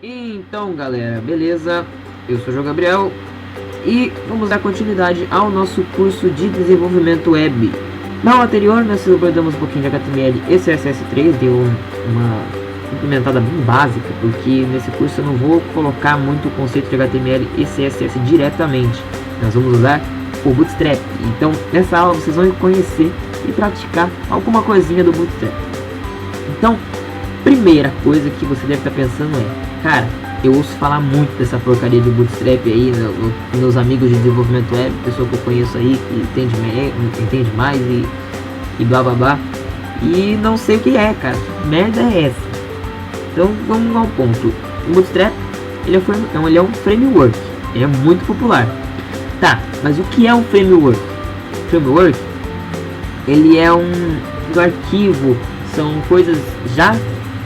Então galera, beleza? Eu sou o João Gabriel e vamos dar continuidade ao nosso curso de desenvolvimento web. Na aula anterior nós abordamos um pouquinho de HTML e CSS3, deu uma implementada bem básica, porque nesse curso eu não vou colocar muito o conceito de HTML e CSS diretamente. Nós vamos usar o Bootstrap. Então nessa aula vocês vão conhecer e praticar alguma coisinha do Bootstrap. Então, primeira coisa que você deve estar pensando é: cara, eu ouço falar muito dessa porcaria de Bootstrap aí, meus amigos de desenvolvimento web, pessoa que eu conheço aí, que entende mais e blá blá blá, e não sei o que é, cara, que merda é essa? Então vamos ao ponto. O Bootstrap, ele é um framework, ele é muito popular. Tá, mas o que é um framework? Framework, ele é um arquivo, são coisas já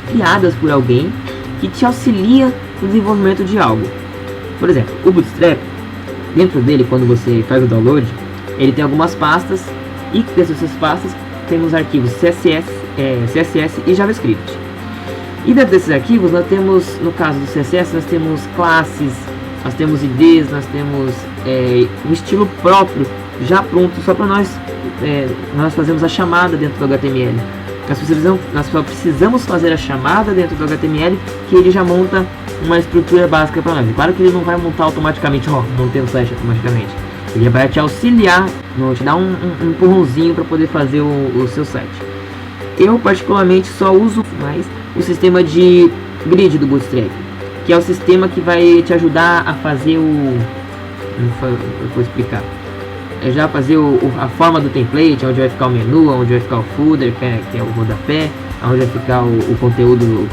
criadas por alguém que te auxilia no desenvolvimento de algo. Por exemplo, o Bootstrap, dentro dele, quando você faz o download, ele tem algumas pastas, e dessas pastas temos arquivos CSS e JavaScript. E dentro desses arquivos nós temos, no caso do CSS, nós temos classes, nós temos IDs, nós temos um estilo próprio já pronto só para nós fazemos a chamada dentro do HTML. Nós só precisamos fazer a chamada dentro do HTML, que ele já monta uma estrutura básica para nós. E claro que ele não vai montar automaticamente, montando o site automaticamente. Ele vai te auxiliar, te dar um empurrãozinho para poder fazer o seu site. Eu particularmente só uso mais o sistema de grid do Bootstrap, que é o sistema que vai te ajudar a fazer eu vou explicar. Já fazer a forma do template, onde vai ficar o menu, onde vai ficar o footer, que é o rodapé, onde vai ficar o conteúdo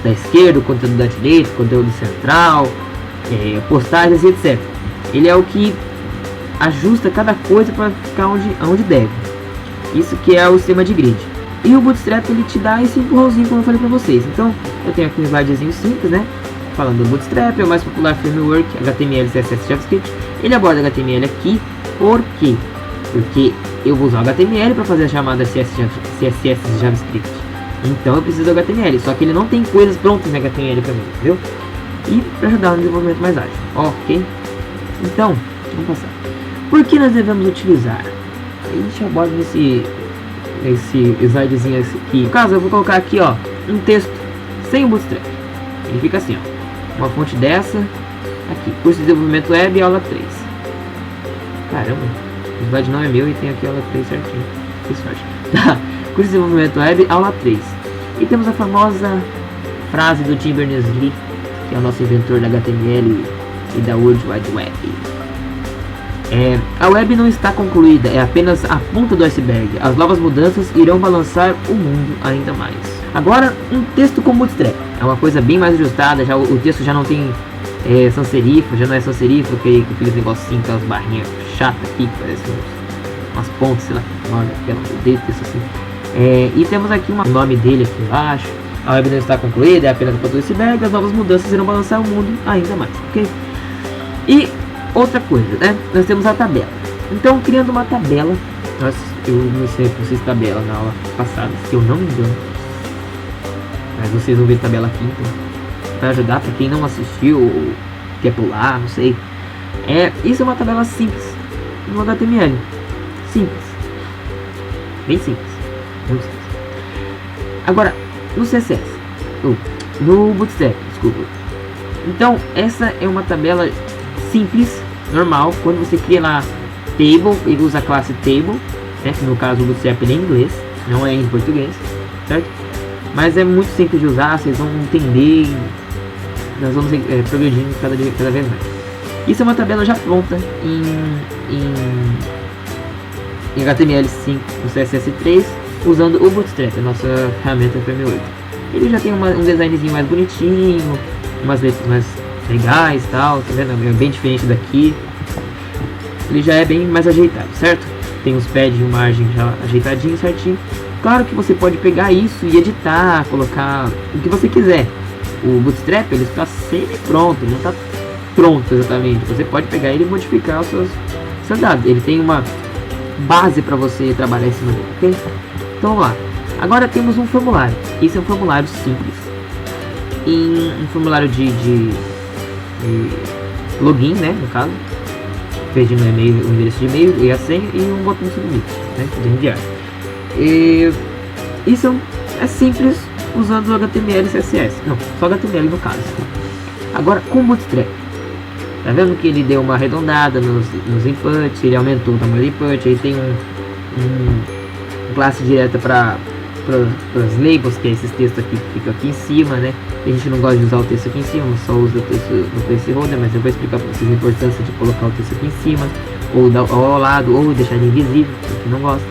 da esquerda, o conteúdo da direita, o conteúdo central, postagens, etc. Ele é o que ajusta cada coisa para ficar onde deve. Isso que é o sistema de grid. E o Bootstrap, ele te dá esse empurrãozinho, como eu falei para vocês. Então eu tenho aqui um slidezinho simples, né? Falando do Bootstrap, é o mais popular framework HTML, CSS, JavaScript. Ele aborda HTML aqui. Por quê? Porque eu vou usar o HTML para fazer a chamada CSS e JavaScript. Então eu preciso do HTML, só que ele não tem coisas prontas em HTML para mim, entendeu? E para ajudar no desenvolvimento mais ágil. Ok? Então, vamos passar. Por que nós devemos utilizar? A gente aborda esse slidezinho aqui. No caso, eu vou colocar aqui, ó, um texto sem o Bootstrap. Ele fica assim, ó. Uma fonte dessa, aqui, curso de desenvolvimento web, aula 3. Caramba, o slide não é meu e tem aqui a aula 3 certinho. Que sorte. Tá. Curso de desenvolvimento web, aula 3. E temos a famosa frase do Tim Berners-Lee, que é o nosso inventor da HTML e da World Wide Web. A web não está concluída, é apenas a ponta do iceberg. As novas mudanças irão balançar o mundo ainda mais. Agora, um texto com Bootstrap é uma coisa bem mais ajustada. Já o texto já não tem sans serifo, já não é sans serifo, que aqueles negocinhos, aquelas barrinhas chatas aqui, que parecem umas pontas, sei lá, pelo dedo, isso assim. E temos aqui o nome dele aqui embaixo. A web não está concluída, é apenas a ponta do iceberg. As novas mudanças irão balançar o mundo ainda mais, ok? E outra coisa, né? Nós temos a tabela. Então, criando uma tabela, eu não sei se vocês tabela na aula passada, se eu não me engano. Mas vocês vão ver tabela aqui, então, para ajudar para quem não assistiu ou quer pular, não sei. Isso é uma tabela simples no HTML. Simples. Bem simples. Muito simples. Agora, no CSS. No Bootstrap, desculpa. Então, essa é uma tabela simples, normal. Quando você cria lá table, ele usa a classe table, né, que no caso o Bootstrap é em inglês, não é em português, certo? Mas é muito simples de usar, vocês vão entender. Nós vamos progredindo cada vez mais. Isso é uma tabela já pronta em HTML5 no CSS3, usando o Bootstrap, a nossa ferramenta framework. Ele já tem um designzinho mais bonitinho, umas letras mais legais e tal, tá vendo? É bem diferente daqui. Ele já é bem mais ajeitado, certo? Tem os pads de margem já ajeitadinho, certinho. Claro que você pode pegar isso e editar, colocar o que você quiser. O Bootstrap, ele está sempre pronto, ele não está pronto exatamente. Você pode pegar ele e modificar os seus dados. Ele tem uma base para você trabalhar em cima dele, ok? Então vamos lá. Agora temos um formulário. Esse é um formulário simples. em um formulário de login, né, no caso, pedindo o e-mail, o endereço de e-mail e a senha e um botão de submit, né, de enviar. E isso é simples usando o HTML e CSS, não, só HTML no caso. Agora com o Bootstrap, tá vendo que ele deu uma arredondada nos inputs, ele aumentou o tamanho do input, aí tem um classe direta para os labels, que é esses textos aqui que ficam aqui em cima, né? A gente não gosta de usar o texto aqui em cima, só usa o texto no placeholder, mas eu vou explicar para vocês a importância de colocar o texto aqui em cima, ou ao lado, ou deixar ele invisível, para quem não gosta.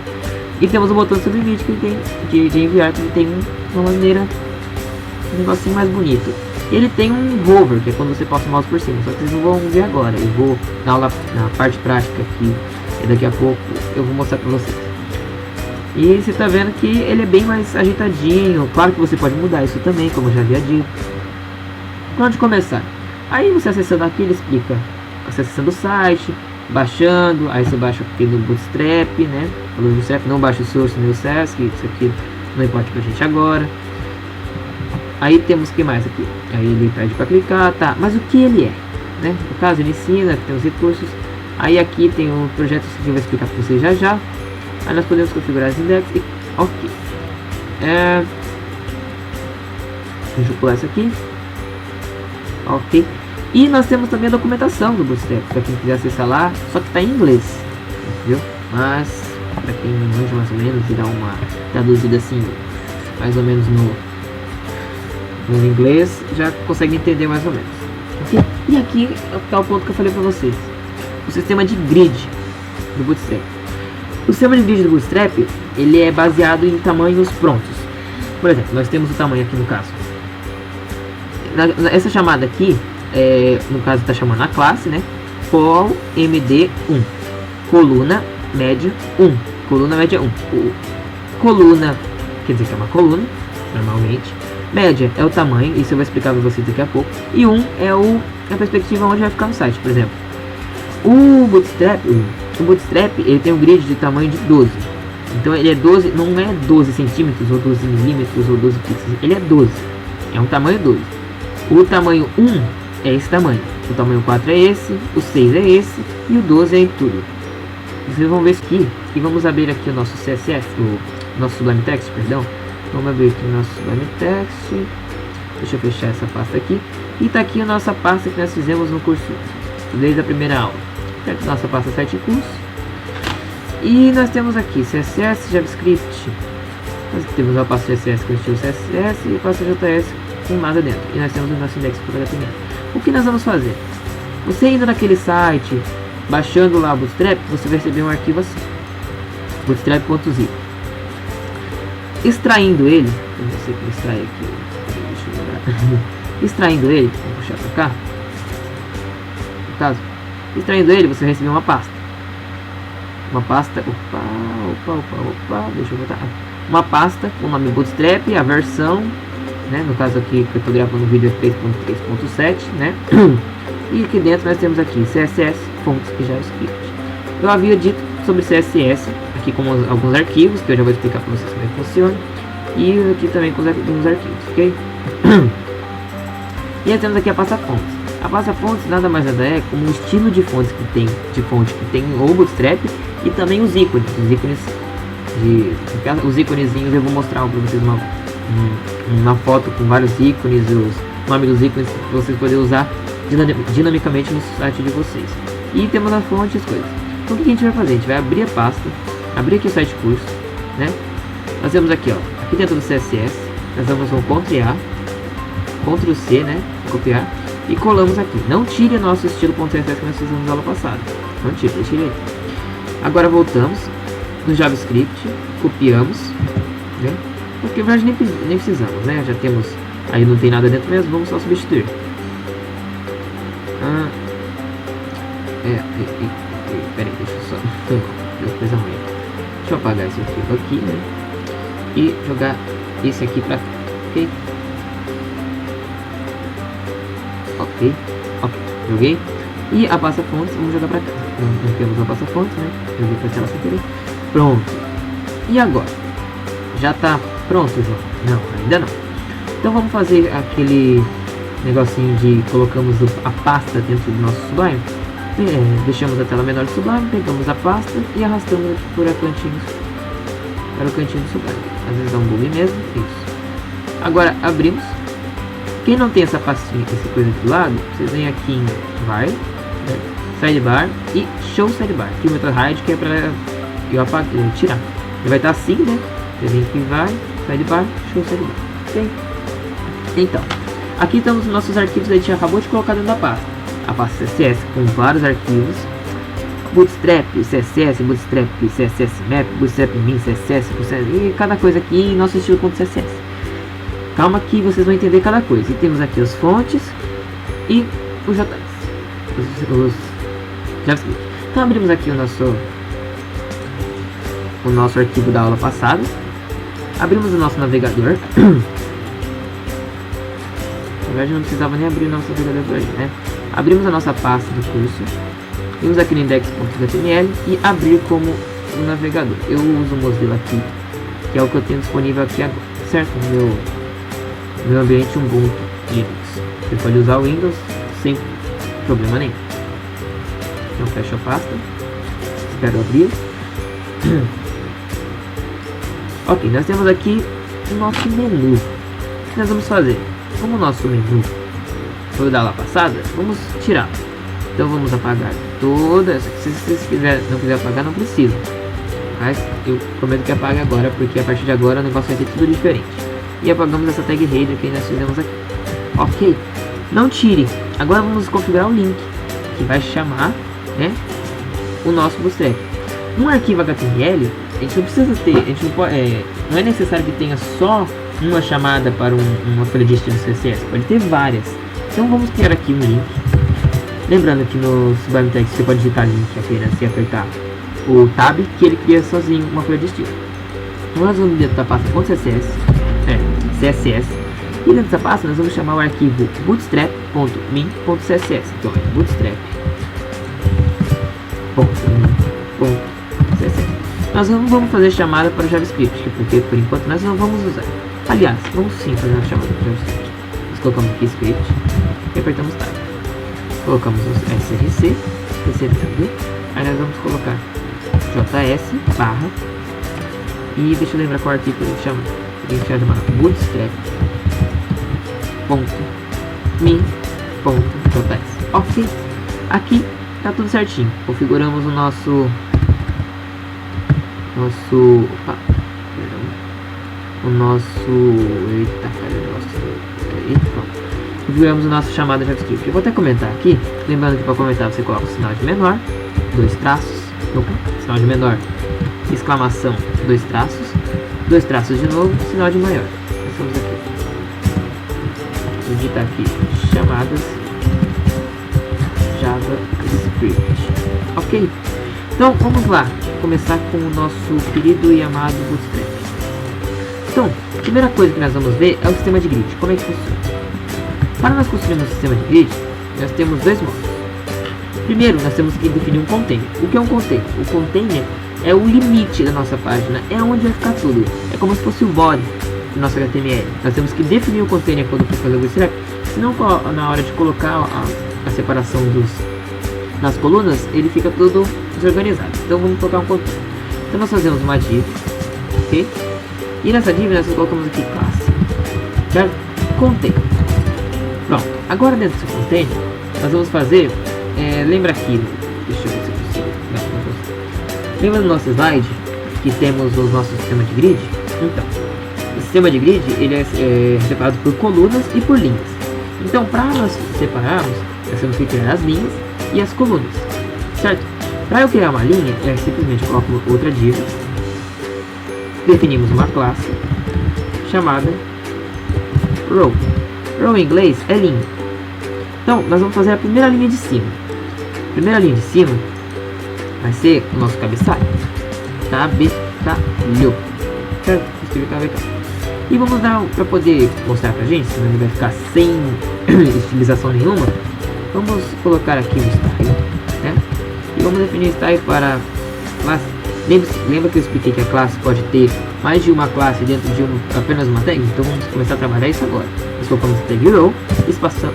E temos o botão de submit que tem de enviar, que ele tem uma maneira, um negocinho mais bonito. Ele tem um hover, que é quando você passa o mouse por cima, só que vocês não vão ver agora. Eu vou na aula, na parte prática aqui, e daqui a pouco eu vou mostrar para vocês. E você tá vendo que ele é bem mais ajeitadinho. Claro que você pode mudar isso também, como eu já havia dito. Pra onde começar? Aí você acessando aqui, ele explica. Você acessando o site, baixando, aí você baixa aqui no Bootstrap, né? No Bootstrap, não baixa o Source nem o Sass, que isso aqui não importa pra gente agora. Aí temos o que mais aqui? Aí ele pede para clicar, tá? Mas o que ele é, né? No caso ele ensina, tem os recursos. Aí aqui tem um projeto que eu vou explicar para vocês já já. Aí nós podemos configurar as index e ok. Deixa eu pular isso aqui. Ok. E nós temos também a documentação do Bootstrap, para quem quiser acessar lá, só que está em inglês, viu? Mas para quem manja mais ou menos e dá uma traduzida assim, mais ou menos no inglês, já consegue entender mais ou menos. Okay? E aqui está o ponto que eu falei para vocês: o sistema de grid do Bootstrap. O sistema de grid do Bootstrap, ele é baseado em tamanhos prontos. Por exemplo, nós temos o tamanho aqui no caso. Essa chamada aqui, no caso está chamando a classe, né? Col MD1, coluna média 1, coluna média 1. Coluna quer dizer que é uma coluna, normalmente. Média é o tamanho, isso eu vou explicar para vocês daqui a pouco. E 1 é a perspectiva onde vai ficar no site, por exemplo. O Bootstrap ele tem um grid de tamanho de 12. Então ele é 12, não é 12 centímetros ou 12 milímetros ou 12 pixels, ele é 12. É um tamanho 12. O tamanho 1 é esse tamanho. O tamanho 4 é esse, o 6 é esse e o 12 é tudo. Vocês vão ver isso aqui e vamos abrir aqui o nosso CSS, o nosso Sublime Text, perdão. Vamos abrir aqui o nosso Sublime Text. Deixa eu fechar essa pasta aqui. E tá aqui a nossa pasta que nós fizemos no curso desde a primeira aula. Tá aqui nossa pasta site curso. E nós temos aqui CSS, JavaScript. Nós temos uma pasta CSS com estilo CSS e a pasta JS com nada dentro. E nós temos o nosso index para HTML. O que nós vamos fazer? Você indo naquele site, baixando lá o Bootstrap, você vai receber um arquivo assim, bootstrap.zip. Extraindo ele, eu não sei como extrair aqui, deixa eu olhar. Extraindo ele, vou puxar para cá. No caso, extraindo ele, você vai receber uma pasta. Uma pasta, opa, deixa eu botar. Uma pasta com o nome Bootstrap, a versão, né, no caso aqui que eu estou gravando o vídeo é 3.3.7, né? E aqui dentro nós temos aqui CSS, fontes e JavaScript. Eu havia dito sobre CSS, aqui com alguns arquivos, que eu já vou explicar para vocês como é que funciona. E aqui também com uns arquivos, ok? E nós temos aqui a pasta fontes. A pasta fontes nada mais nada é como um estilo de fontes que tem o Bootstrap e também os ícones. Os íconezinhos eu vou mostrar para vocês uma foto com vários ícones, os nomes dos ícones que vocês podem usar dinamicamente no site de vocês. E temos a fonte e as coisas. Então o que a gente vai fazer? A gente vai abrir a pasta, abrir aqui o site curso, né? Nós temos aqui, ó, aqui dentro do CSS, nós vamos com Ctrl+A, Ctrl+C, né? Copiar e colamos aqui. Não tire nosso estilo .css que nós fizemos na aula passada. Não tire, deixa ele aqui. Agora voltamos no JavaScript, copiamos, né? Porque na verdade nem precisamos, né? Já temos, aí não tem nada dentro mesmo, vamos só substituir. Peraí, deixa eu só. Deu coisa ruim. Deixa eu apagar esse arquivo aqui, né? E jogar esse aqui pra cá, ok? Ok, joguei. E a pasta fontes, vamos jogar pra cá. Não temos a pasta fontes, né? Joguei pra tela sem querer. Pronto. E agora? Já tá pronto, João? Não, ainda não. Então vamos fazer aquele negocinho de colocamos a pasta dentro do nosso Sublime. Deixamos a tela menor do Sublime, pegamos a pasta e arrastamos aqui para o cantinho do Sublime. Às vezes dá um bug mesmo, isso. Agora abrimos. Quem não tem essa pastinha, essa coisa aqui do lado, vocês vêm aqui em Var, Sidebar e Show Sidebar. Aqui o Method Hide, que é para eu tirar. Ele vai estar assim, né? Você vem aqui em Var, Sidebar, Show Sidebar. Ok? Então, aqui estamos os nossos arquivos que a gente acabou de colocar dentro da pasta. A pasta CSS com vários arquivos. Bootstrap, CSS, Bootstrap, CSS Map, Bootstrap Min, CSS, e cada coisa aqui em nosso estilo.css. Calma que vocês vão entender cada coisa. E temos aqui os fontes e os JS, os JavaScript. Então abrimos aqui o nosso arquivo da aula passada. Abrimos o nosso navegador. Na verdade não precisava nem abrir o nosso navegador por aí, né? Abrimos a nossa pasta do curso. Vimos aqui no index.html e abrir como o navegador. Eu uso o Mozilla aqui, que é o que eu tenho disponível aqui agora, certo? No meu ambiente Ubuntu Linux. Você pode usar o Windows sem problema nenhum. Então fecho a pasta. Espero abrir. Ok, nós temos aqui o nosso menu. O que nós vamos fazer? Como o nosso menu foi o da aula passada, vamos tirar. Então vamos apagar todas. Se vocês não quiser apagar, não precisa. Mas eu prometo que apague agora, porque a partir de agora o negócio vai ter tudo diferente. E apagamos essa tag header que nós fizemos aqui. Ok, não tire. Agora vamos configurar o link que vai chamar, né, o nosso Bootstrap. Um arquivo HTML, a gente não precisa ter, a gente não pode, não é necessário que tenha só uma chamada para uma folha de estilo CSS, pode ter várias. Então vamos criar aqui um link. Lembrando que no Sublime Text você pode digitar link apenas se apertar o Tab, que ele cria sozinho uma folha de estilo. Então nós vamos dentro da pasta .css, CSS, e dentro dessa pasta nós vamos chamar o arquivo bootstrap.min.css. Então é bootstrap.min.css. Nós não vamos fazer chamada para o JavaScript, porque por enquanto nós não vamos usar. Aliás, vamos sim fazer uma chamada para o JavaScript. Nós colocamos aqui script e apertamos Tab. Colocamos os src, recebendo. Aí nós vamos colocar js barra, e deixa eu lembrar qual arquivo a gente chama. A gente vai chamar bootstrap.min.js. Ok, aqui tá tudo certinho. Configuramos o nosso configuramos o nosso chamado JavaScript. Eu vou até comentar aqui, lembrando que para comentar você coloca o sinal de menor, dois traços, sinal de menor, exclamação, dois traços de novo, sinal de maior. Estamos aqui. Vou digitar aqui chamadas JavaScript. Ok, então vamos lá começar com o nosso querido e amado Bootstrap. Então, a primeira coisa que nós vamos ver é o sistema de grid. Como é que funciona? Para nós construirmos um sistema de grid, nós temos dois modos. Primeiro, nós temos que definir um container. O que é um container? O container é o limite da nossa página, é onde vai ficar tudo. É como se fosse o body do nosso HTML. Nós temos que definir o container quando for fazer o Bootstrap, senão na hora de colocar a separação nas colunas, ele fica todo desorganizado. Então vamos colocar um container. Então nós fazemos uma div, ok? E nessa div nós colocamos aqui classe, certo? Container. Pronto. Agora dentro desse container, nós vamos fazer, lembra aqui, deixa eu ver se eu consigo. Lembra do nosso slide que temos o nosso sistema de grid? Então, o sistema de grid ele é separado por colunas e por linhas. Então, para nós separarmos, nós temos que criar as linhas e as colunas, certo? Para eu criar uma linha, simplesmente coloco outra div, definimos uma classe chamada row. Row em inglês é linha. Então, nós vamos fazer a primeira linha de cima. A primeira linha de cima vai ser o nosso cabeçalho. Cabeçalho. Certo? E vamos dar, para poder mostrar pra gente, senão ele vai ficar sem estilização nenhuma, vamos colocar aqui um style, né? E vamos definir style para classe Lembra que eu expliquei que a classe pode ter mais de uma classe dentro de apenas uma tag? Então vamos começar a trabalhar isso agora. Nós colocamos tag row, espaço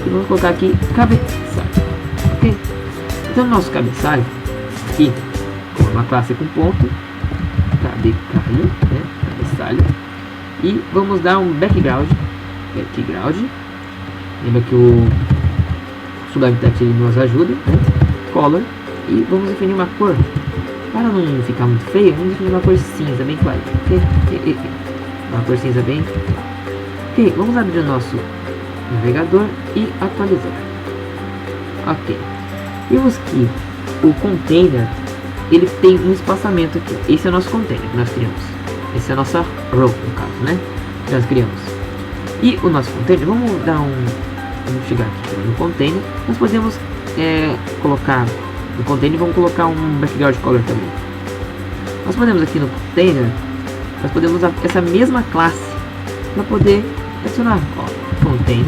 e vamos colocar aqui cabeçalho. Ok? Então no nosso cabeçalho, aqui, com uma classe com ponto, cabeçalho, né? Cabeçalho. E vamos dar um background. Lembra que o Sublime Text ele nos ajuda, né? Color. E vamos definir uma cor. Para não ficar muito feio, vamos definir uma cor cinza bem clara. Ok? Uma cor cinza bem. Ok, vamos abrir o nosso navegador e atualizar. Ok. Vimos que o container ele tem um espaçamento aqui. Esse é o nosso container que nós criamos. Essa é a nossa row, no caso, né? Que nós criamos. E o nosso container, vamos chegar aqui no container. Nós podemos colocar no container, vamos colocar um background color também. Nós podemos aqui no container, nós podemos usar essa mesma classe para poder adicionar, ó, container.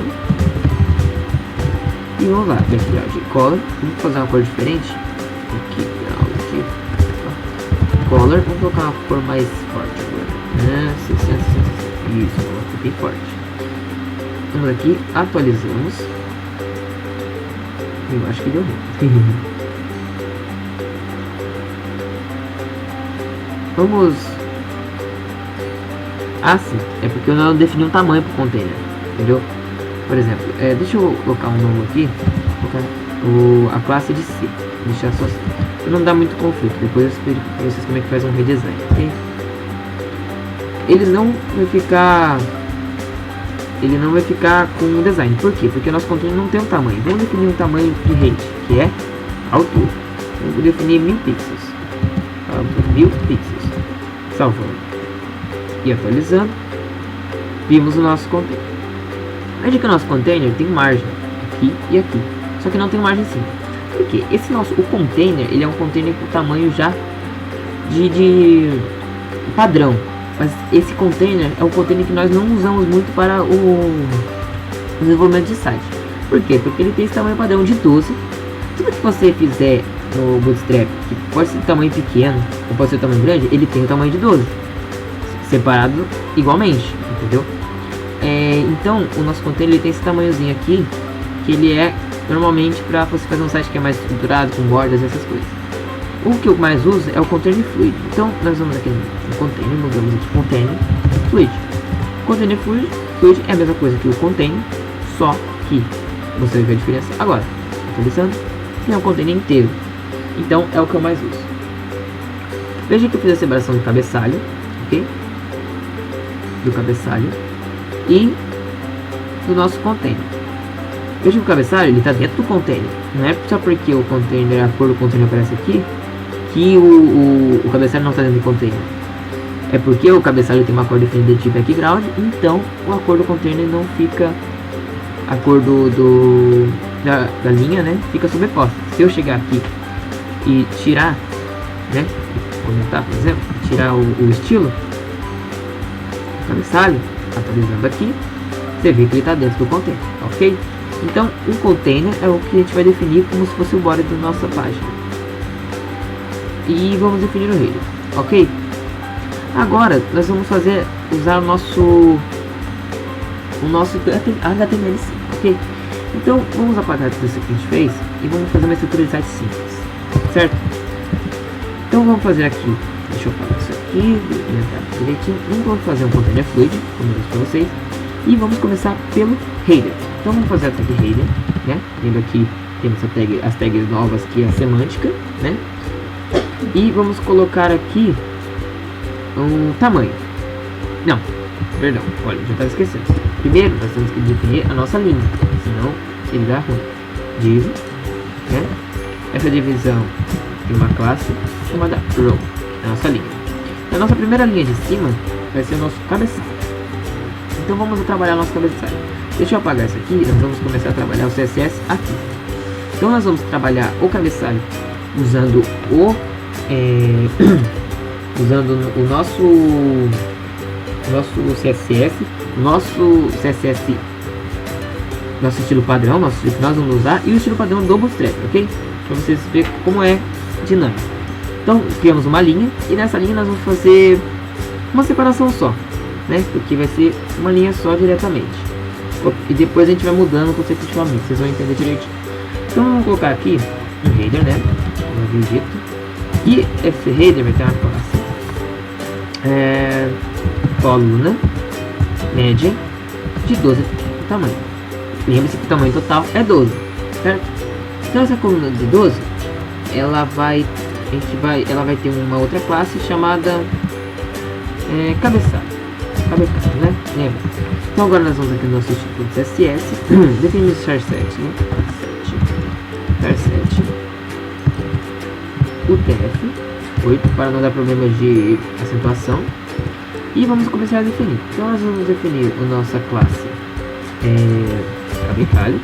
E vamos lá, background color. Vamos fazer uma cor diferente. Aqui, color, vamos colocar uma cor mais forte agora. Isso, uma cor bem forte. Vamos aqui, atualizamos. Eu acho que deu ruim. Vamos. Assim, é porque eu não defini um tamanho para o container, entendeu? Por exemplo, deixa eu colocar um novo aqui, colocar a classe de C, deixar só assim, para não dar muito conflito. Depois eu explico para vocês como é que faz um redesign, ok? Ele não vai ficar com o design. Por quê? Porque o nosso container não tem um tamanho. Vamos definir um tamanho de height, que é a altura. Eu vou definir 1000 pixels. 1000 pixels. Salvando e atualizando. Vimos o nosso container. Veja que o nosso container tem margem aqui e aqui, só que não tem margem em cima. Por quê? O container, ele é um container com tamanho já de padrão. Mas esse container é um container que nós não usamos muito para o desenvolvimento de site. Por quê? Porque ele tem esse tamanho padrão de 12. Tudo que você fizer no Bootstrap, que pode ser de tamanho pequeno ou pode ser de tamanho grande, ele tem o tamanho de 12, separado igualmente, entendeu? Então o nosso container ele tem esse tamanhozinho aqui, que ele é normalmente para você fazer um site que é mais estruturado, com bordas e essas coisas. O que eu mais uso é o container fluid. Então nós vamos aqui no container, mudamos aqui container fluid. Container fluid é a mesma coisa que o container, só que você vai ver a diferença agora. Atualizando, é um container inteiro. Então é o que eu mais uso. Veja que eu fiz a separação do cabeçalho, ok? Do cabeçalho e do nosso container. Veja que o cabeçalho ele está dentro do container. Não é só porque o container, a cor do container aparece aqui, que o cabeçalho não está dentro do container. É porque o cabeçalho tem uma cor definida de background, então a cor do container não fica, a cor da linha, né, fica sobreposta. Se eu chegar aqui e tirar, né, comentar, por exemplo, tirar o estilo do cabeçalho, atualizando aqui, você vê que ele está dentro do container, ok? Então o container é o que a gente vai definir como se fosse o body da nossa página. E vamos definir o header, ok? Agora nós vamos usar o nosso HTML5, ok? Então vamos apagar tudo isso que a gente fez e vamos fazer uma estrutura de site simples, certo? Então vamos fazer aqui, deixa eu apagar isso aqui, direitinho. Vamos fazer um container fluid, como eu disse para vocês, e vamos começar pelo header. Então vamos fazer a tag header, né? Lembra que temos as tags novas que é a semântica, né? E vamos colocar aqui um tamanho. Não, perdão, olha, já estava esquecendo. Primeiro nós temos que definir a nossa linha, senão ele dá ruim. Div, né? Essa divisão tem uma classe chamada row, a nossa linha. A nossa primeira linha de cima vai ser o nosso cabeçalho. Então vamos trabalhar nosso cabeçalho. Deixa eu apagar isso aqui, nós vamos começar a trabalhar o CSS aqui. Então nós vamos trabalhar o cabeçalho usando o nosso CSS, nosso estilo padrão, nosso estilo que nós vamos usar, e o estilo padrão do Bootstrap, ok? Para vocês verem como é dinâmico. Então criamos uma linha e nessa linha nós vamos fazer uma separação só, né? Porque vai ser uma linha só diretamente. E depois a gente vai mudando consecutivamente, vocês vão entender direitinho. Então vamos colocar aqui um header, né? Como eu havia dito. E esse header vai ter uma classe coluna média de 12 de tamanho. Lembre-se que o tamanho total é 12, certo? Então essa coluna de 12, ela vai ter uma outra classe chamada cabeçalho, né? Lembra? Então agora nós vamos aqui no nosso tipo de CSS, definimos o char7, né? char7 UTF-8 para não dar problemas de acentuação. E vamos começar a definir. Então nós vamos definir a nossa classe cabeçalho.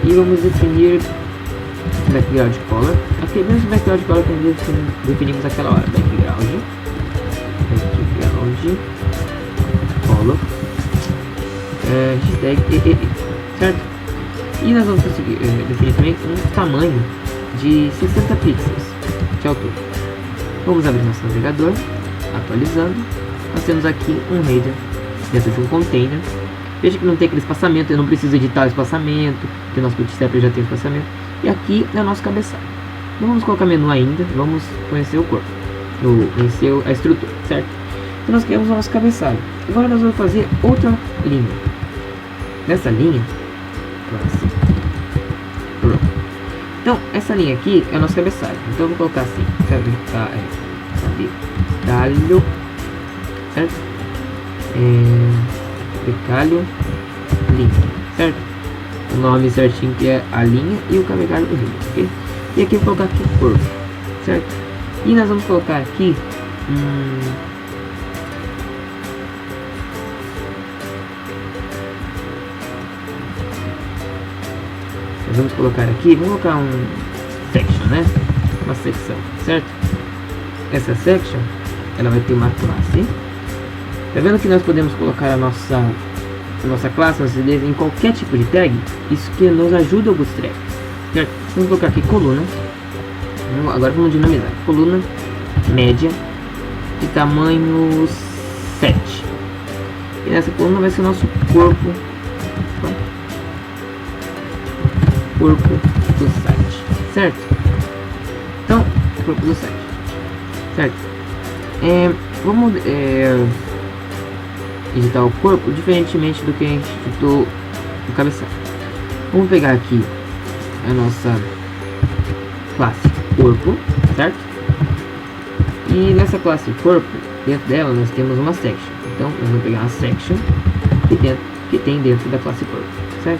E vamos definir background color. Aqui mesmo background color que definimos aquela hora. Background color hashtag certo? E nós vamos conseguir definir também um tamanho de 60 pixels de altura. Vamos abrir nosso navegador, atualizando. Nós temos aqui um header dentro de um container. Veja que não tem aquele espaçamento, eu não preciso editar o espaçamento, porque o nosso bootstrap já tem espaçamento. E aqui é o nosso cabeçalho. Não vamos colocar menu ainda, vamos conhecer o corpo, conhecer a estrutura, certo? Então nós criamos o nosso cabeçalho. Agora nós vamos fazer outra linha. Nessa linha, então essa linha aqui é o nosso cabeçalho. Então eu vou colocar assim, cabeçalho, certo? Cabeçalho linha, certo? O nome certinho que é a linha e o cabeçalho linha, ok? E aqui eu vou colocar aqui o corpo, certo? E nós vamos colocar aqui vamos colocar um section, né? Uma secção, certo? Essa section, ela vai ter uma classe. Tá vendo que nós podemos colocar a nossa classe, nossa ID em qualquer tipo de tag? Isso que nos ajuda o Bootstrap, certo? Vamos colocar aqui coluna. Agora vamos dinamizar. Coluna média de tamanho 7. E nessa coluna vai ser o nosso corpo. Corpo do site, certo? Então, corpo do site, certo? Vamos editar o corpo diferentemente do que a gente editou o cabeçalho. Vamos pegar aqui a nossa classe corpo, certo? E nessa classe corpo, dentro dela nós temos uma section. Então, nós vamos pegar uma section que tem dentro da classe corpo, certo?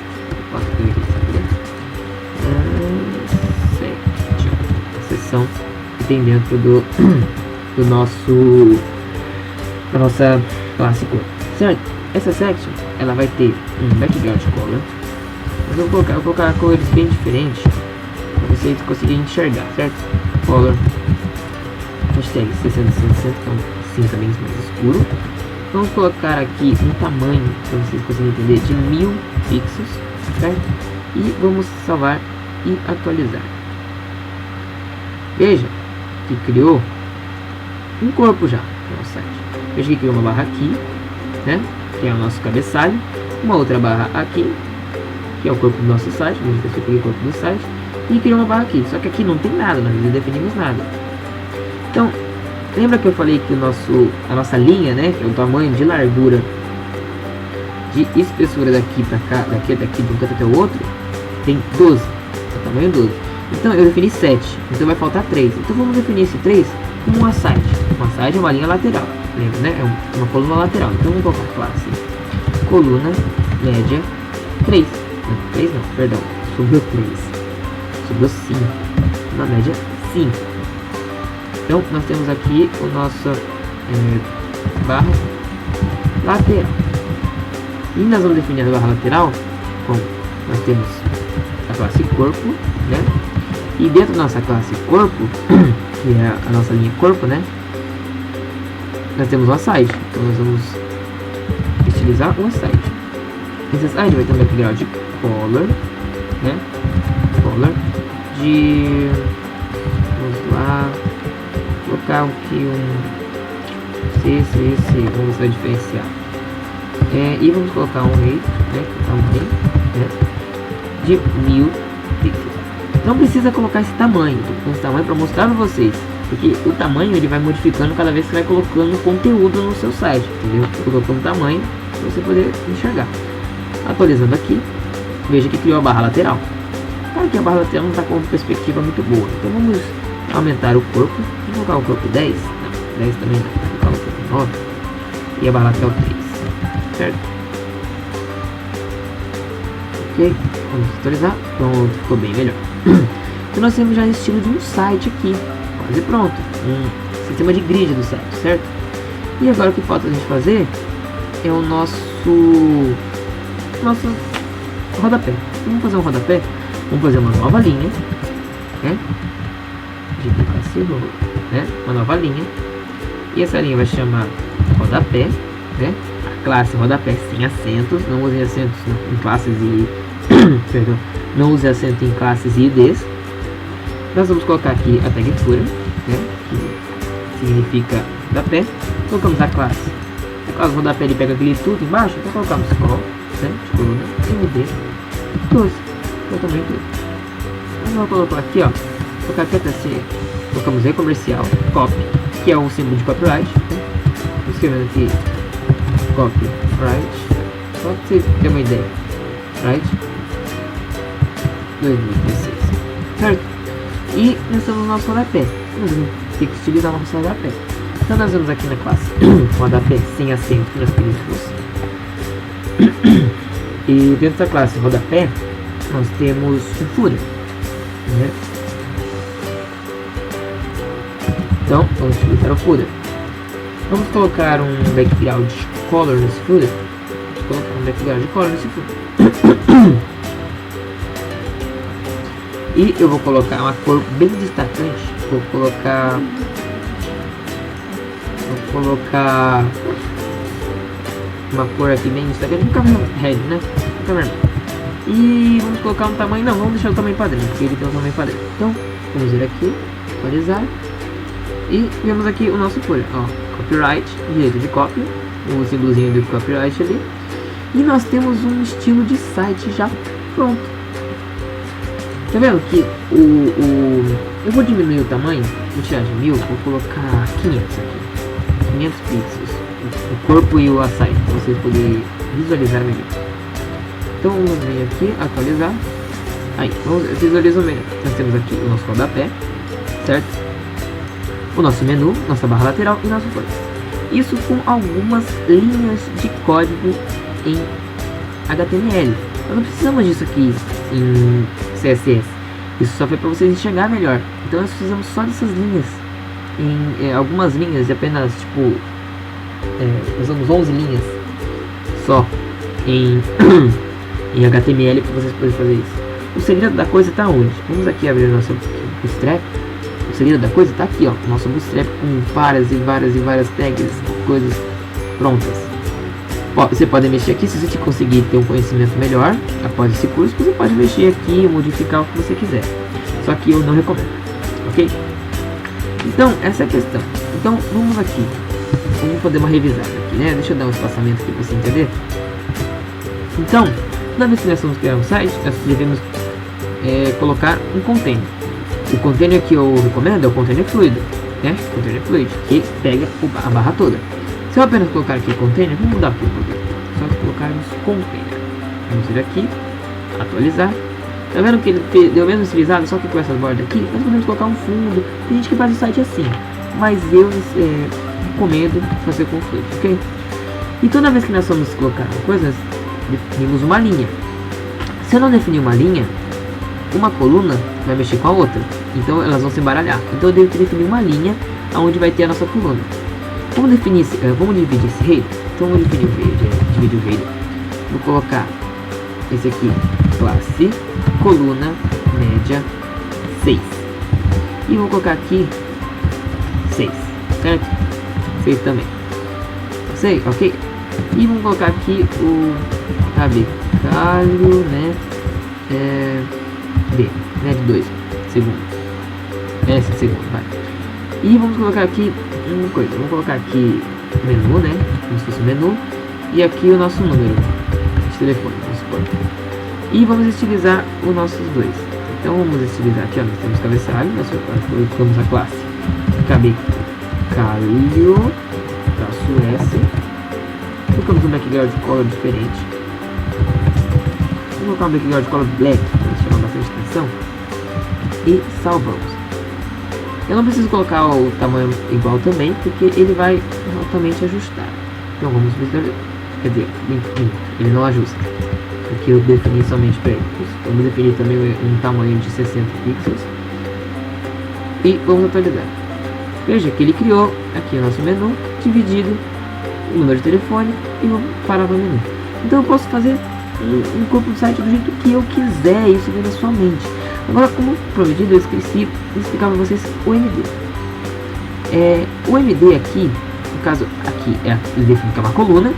Seção que tem dentro da nossa classe corpo, certo? Essa section ela vai ter um background color. Mas eu vou colocar cores bem diferentes para vocês conseguirem enxergar, certo? Color hashtag 60 então cinza bem mais escuro. Vamos colocar aqui um tamanho para vocês conseguirem entender de 1000 pixels, certo? E vamos salvar e atualizar. Veja que criou um corpo já no nosso site. Veja que criou uma barra aqui, né? Que é o nosso cabeçalho. Uma outra barra aqui, que é o corpo do nosso site. Veja que eu peguei o corpo do site. E criou uma barra aqui. Só que aqui não tem nada, nós não definimos nada. Então, lembra que eu falei que a nossa linha, né? Que é o tamanho de largura de espessura daqui para cá, daqui de um canto até o outro, tem 12. O tamanho 12. Então eu defini 7, então vai faltar 3. Então vamos definir esse 3 como uma side. Uma side é uma linha lateral, lembra, né? É uma coluna lateral. Então vamos colocar classe coluna média 3. Não, 3 não, perdão. Sobrou 3. Sobrou 5. Na média 5. Então nós temos aqui o nosso barra lateral. E nós vamos definir a barra lateral com, nós temos a classe corpo, né? E dentro da nossa classe corpo, que é a nossa linha corpo, né? Nós temos uma side. Então nós vamos utilizar uma side. Essa side vai ter um background color, né? Color de... vamos A, colocar aqui esse, vamos ver diferenciar. E vamos colocar um rate, né, de 1000 pixels. Não precisa colocar esse tamanho, tô colocando esse tamanho para mostrar para vocês, porque o tamanho ele vai modificando cada vez que você vai colocando conteúdo no seu site, entendeu? Tô colocando o tamanho para você poder enxergar. Atualizando aqui, veja que criou a barra lateral. Claro que a barra lateral não está com uma perspectiva muito boa, então vamos aumentar o corpo. Vamos colocar o corpo 10, não, 10 também não, vou colocar o corpo 9 e a barra lateral 3, certo? Ok, vamos atualizar, pronto, ficou bem melhor. Então nós temos já estilo de um site aqui, quase pronto, um sistema de grid do site, certo? E agora o que falta a gente fazer é o nosso rodapé. Vamos fazer um rodapé, vamos fazer uma nova linha, né? Né? Uma nova linha, e essa linha vai chamar rodapé, né? A classe rodapé sem acentos, não use acentos em classes e perdão, não use acento em classes e IDs. Nós vamos colocar aqui a tag fura, né? Que significa rodapé. Colocamos a classe rodapé, ele pega aquele tudo embaixo, então colocamos col, né? De coluna MD 12, eu também 12. Então vou colocar aqui, ó, colocar aqui até ser, colocamos E comercial, copy, que é um símbolo de copyright, né? Estou escrevendo aqui copyright, só para vocês terem uma ideia, right? 2016, certo? E nós temos o nosso rodapé, nós vamos ter que utilizar o nosso rodapé. Então nós vamos aqui na classe rodapé sem acento que nós pedimos. E dentro da classe rodapé nós temos o footer, né? Então vamos utilizar o footer. Vamos colocar um background color nesse footer. Vamos colocar um background color nesse footer. E eu vou colocar uma cor bem destacante. Vou colocar uma cor aqui bem destacante. Vou colocar red, né? E vamos colocar um tamanho. Não, vamos deixar o tamanho padrão, porque ele tem um tamanho padrão. Então vamos vir aqui, atualizar. E vemos aqui o nosso folha, ó, copyright, direito de cópia, o símbolozinho do copyright ali. E nós temos um estilo de site já pronto. Tá vendo que eu vou diminuir o tamanho, vou tirar de 1000, vou colocar 500 aqui, 500 pixels, o corpo e o site, para vocês poderem visualizar melhor. Então vamos vir aqui, atualizar, aí, visualizar melhor. Nós temos aqui o nosso rodapé, certo? O nosso menu, nossa barra lateral e nosso corpo. Isso com algumas linhas de código em HTML. Nós não precisamos disso aqui em CSS. Isso só foi para vocês enxergar melhor. Então nós precisamos só dessas linhas. Em algumas linhas de apenas tipo usamos 11 linhas só em HTML para vocês poderem fazer isso. O segredo da coisa está onde? Vamos aqui abrir o nosso Bootstrap. O segredo da coisa está aqui, ó, o nosso Bootstrap com várias e várias tags, coisas prontas. Você pode mexer aqui, se você conseguir ter um conhecimento melhor após esse curso, você pode mexer aqui e modificar o que você quiser. Só que eu não recomendo, ok? Então, essa é a questão. Então, vamos aqui. Vamos fazer uma revisada aqui, né? Deixa eu dar um espaçamento aqui para você entender. Então, na vez que nós vamos criar um site, nós devemos colocar um container. O container que eu recomendo é o container fluido, né? Container fluid, que pega a barra toda. Se eu apenas colocar aqui container, vamos mudar aqui o container. Só colocarmos container. Vamos vir aqui, atualizar. Tá vendo que ele deu menos estilizado, só que com essas bordas aqui, nós podemos colocar um fundo. Tem gente que faz o site assim, mas eu recomendo fazer com fluid, ok? E toda vez que nós vamos colocar coisas, definimos uma linha. Se eu não definir uma linha, uma coluna vai mexer com a outra, então elas vão se embaralhar. Então eu devo definir uma linha onde vai ter a nossa coluna. Vamos definir, vamos dividir esse header. Então vamos dividir o header. Vou colocar esse aqui, classe, coluna, média, 6. E vou colocar aqui 6, certo? 6 também. 6, ok? E vamos colocar aqui o rabicalho, né? B, né? De 2 segundos. Essa segunda, vai. E vamos colocar aqui uma coisa. Vamos colocar aqui menu, né? Como se fosse menu. E aqui o nosso número de telefone, vamos supor. E vamos estilizar os nossos dois. Então vamos estilizar aqui, ó. Nós temos cabeçalho, nós colocamos a classe cabecalho, traço S. Colocamos um background color diferente. Vou colocar um background color black, para chamar bastante atenção. E salvamos. Eu não preciso colocar o tamanho igual também, porque ele vai altamente ajustar. Então vamos ver, quer dizer, ele não ajusta, porque eu defini somente para ele. Vamos definir também um tamanho de 60 pixels. E vamos atualizar. Veja que ele criou aqui o nosso menu, dividido o número de telefone e vamos parar no menu. Então eu posso fazer um corpo do site do jeito que eu quiser, isso vem na sua mente. Agora, como prometido, eu esqueci de explicar para vocês o MD. O MD aqui, no caso, aqui ele define que é uma coluna,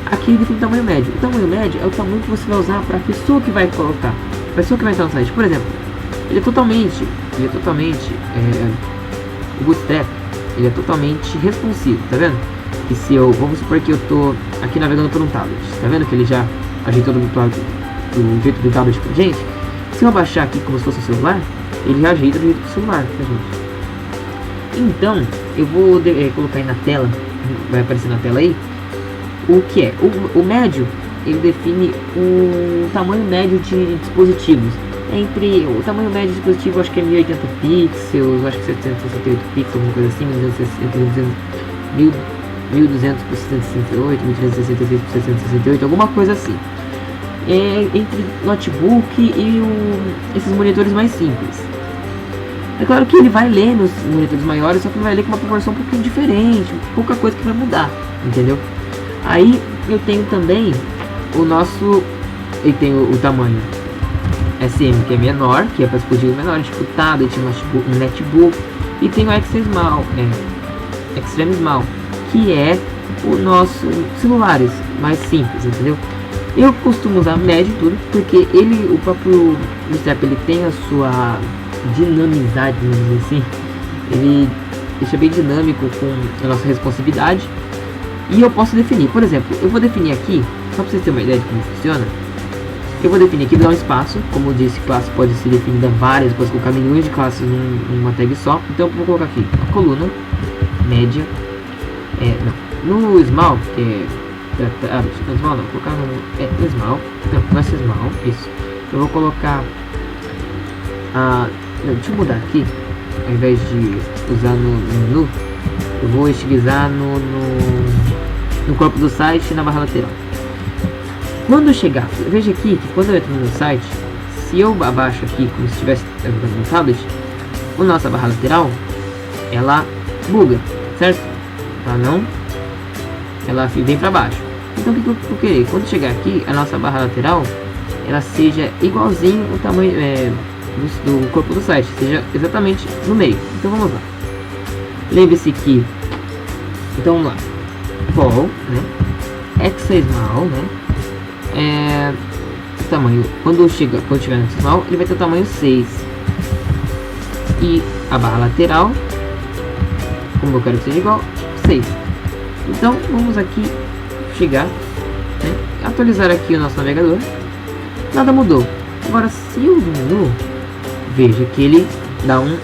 aqui ele define o tamanho médio. O tamanho médio é o tamanho que você vai usar para a pessoa que vai colocar, a pessoa que vai entrar no site. Por exemplo, ele é totalmente o Bootstrap, ele é totalmente responsivo, tá vendo? Que se eu, vamos supor que eu tô aqui navegando por um tablet, tá vendo que ele já ajeitou do jeito do tablet pra gente? Se eu abaixar aqui como se fosse um celular, ele já ajeita do jeito do celular pra gente. Então, eu vou colocar aí na tela, vai aparecer na tela aí, o que é? O médio, ele define o tamanho médio de dispositivos. Entre o tamanho médio de dispositivo, acho que é 1080 pixels, acho que 768 pixels, alguma coisa assim, 1200 por 168, 1366 por 768, alguma coisa assim. Entre notebook e esses monitores mais simples. É claro que ele vai ler nos monitores maiores, só que ele vai ler com uma proporção um pouquinho diferente, pouca coisa que vai mudar, entendeu? Aí eu tenho também ele tem o tamanho SM, que é menor, que é para dispositivos menores, tipo tablet, um netbook, e tem o Extreme Small, que é o nosso celulares mais simples, entendeu? Eu costumo usar médio tudo, porque o próprio Bootstrap, ele tem a sua dinamizade, vamos dizer assim. Ele deixa bem dinâmico com a nossa responsividade. E eu posso definir, por exemplo, eu vou definir aqui, só para vocês terem uma ideia de como funciona. Eu vou definir aqui, dar um espaço, como eu disse, classe pode ser definida várias, posso colocar milhões de classes numa tag só. Então eu vou colocar aqui a coluna, média, no small, que é no small não, vou colocar no small, não, vai ser small, isso. Eu vou colocar deixa eu mudar aqui, ao invés de usar no menu, eu vou estilizar no corpo do site, na barra lateral. Quando eu chegar, veja aqui que quando eu entro no site, se eu abaixo aqui como se estivesse no tablet, a nossa barra lateral, ela buga, certo? Ela vem para baixo. Então o que eu vou querer? Quando chegar aqui, a nossa barra lateral, ela seja igualzinho o tamanho do corpo do site, seja exatamente no meio. Então vamos lá. Lembre-se que, então vamos lá, Ball, né? Extra Small, né? O tamanho, quando tiver no small, ele vai ter o tamanho 6. E a barra lateral, como eu quero que seja igual, 6. Então vamos aqui chegar, né? Atualizar aqui o nosso navegador. Nada mudou. Agora se eu diminuo, veja que ele dá uma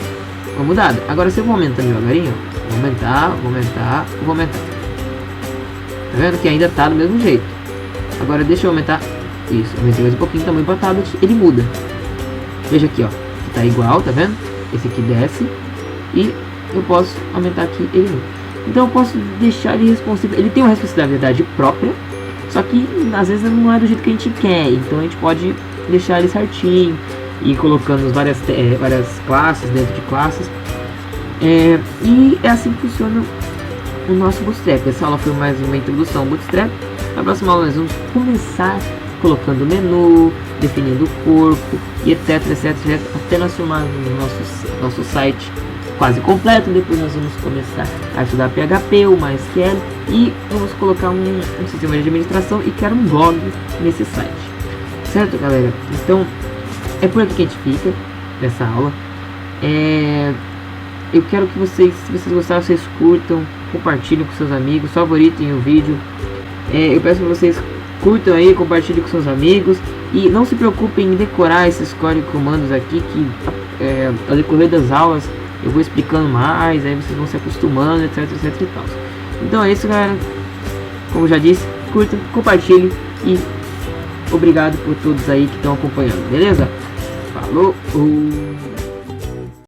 mudada. Agora se eu vou aumentando devagarinho, vou aumentar. Tá vendo que ainda tá do mesmo jeito. Agora deixa eu aumentar. Isso, aumentei mais um pouquinho o tamanho para tablet, ele muda. Veja aqui, ó, tá igual, tá vendo? Esse aqui desce e eu posso aumentar aqui, ele muda. Então eu posso deixar ele responsivo. Ele tem uma responsabilidade própria, só que às vezes não é do jeito que a gente quer. Então a gente pode deixar ele certinho e colocando várias classes dentro de classes. E é assim que funciona o nosso Bootstrap. Essa aula foi mais uma introdução ao Bootstrap. Na próxima aula nós vamos começar colocando o menu, definindo o corpo e etc, até nós formarmos o nosso site quase completo. Depois nós vamos começar a estudar PHP, o MySQL e vamos colocar um sistema de administração e criar um blog nesse site. Certo, galera? Então é por aqui que a gente fica nessa aula. eu quero que vocês, se vocês gostaram, vocês curtam, compartilhem com seus amigos, favoritem o vídeo. Eu peço para vocês curtam aí, compartilhem com seus amigos e não se preocupem em decorar esses códigos comandos aqui, que ao decorrer das aulas eu vou explicando mais, aí vocês vão se acostumando, etc, etc e tal. Então é isso, galera. Como já disse, curtam, compartilhem e obrigado por todos aí que estão acompanhando, beleza? Falou!